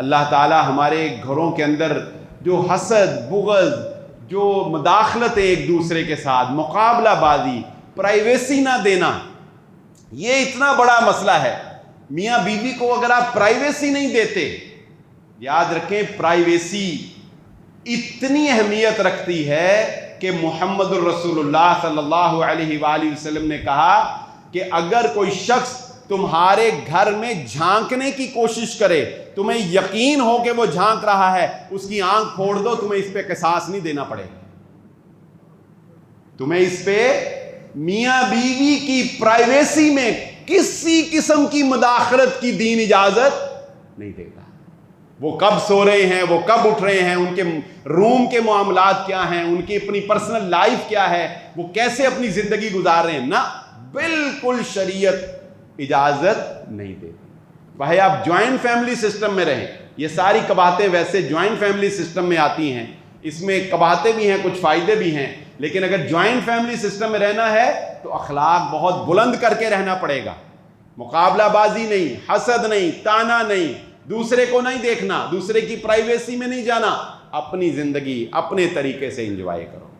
اللہ تعالیٰ ہمارے گھروں کے اندر جو حسد، بغض، جو مداخلت ہے ایک دوسرے کے ساتھ، مقابلہ بازی، پرائیویسی نہ دینا، یہ اتنا بڑا مسئلہ ہے۔ میاں بیوی کو اگر آپ پرائیویسی نہیں دیتے، یاد رکھیں پرائیویسی اتنی اہمیت رکھتی ہے کہ محمد الرسول اللہ صلی اللہ علیہ وآلہ وسلم نے کہا کہ اگر کوئی شخص تمہارے گھر میں جھانکنے کی کوشش کرے، تمہیں یقین ہو کہ وہ جھانک رہا ہے، اس کی آنکھ پھوڑ دو، تمہیں اس پہ قصاص نہیں دینا پڑے گا۔ تمہیں اس پہ میاں بیوی کی پرائیویسی میں کسی قسم کی مداخلت کی دین اجازت نہیں دیتا۔ وہ کب سو رہے ہیں، وہ کب اٹھ رہے ہیں، ان کے روم کے معاملات کیا ہیں، ان کی اپنی پرسنل لائف کیا ہے، وہ کیسے اپنی زندگی گزار رہے ہیں، نہ، بالکل شریعت اجازت نہیں دیتی۔ بھائی آپ جوائنٹ فیملی سسٹم میں رہیں، یہ ساری قباحتیں ویسے جوائنٹ فیملی سسٹم میں آتی ہیں، اس میں قباحتیں بھی ہیں، کچھ فائدے بھی ہیں، لیکن اگر جوائنٹ فیملی سسٹم میں رہنا ہے تو اخلاق بہت بلند کر کے رہنا پڑے گا۔ مقابلہ بازی نہیں، حسد نہیں، تانا نہیں، دوسرے کو نہیں دیکھنا، دوسرے کی پرائیویسی میں نہیں جانا، اپنی زندگی اپنے طریقے سے انجوائے کرو۔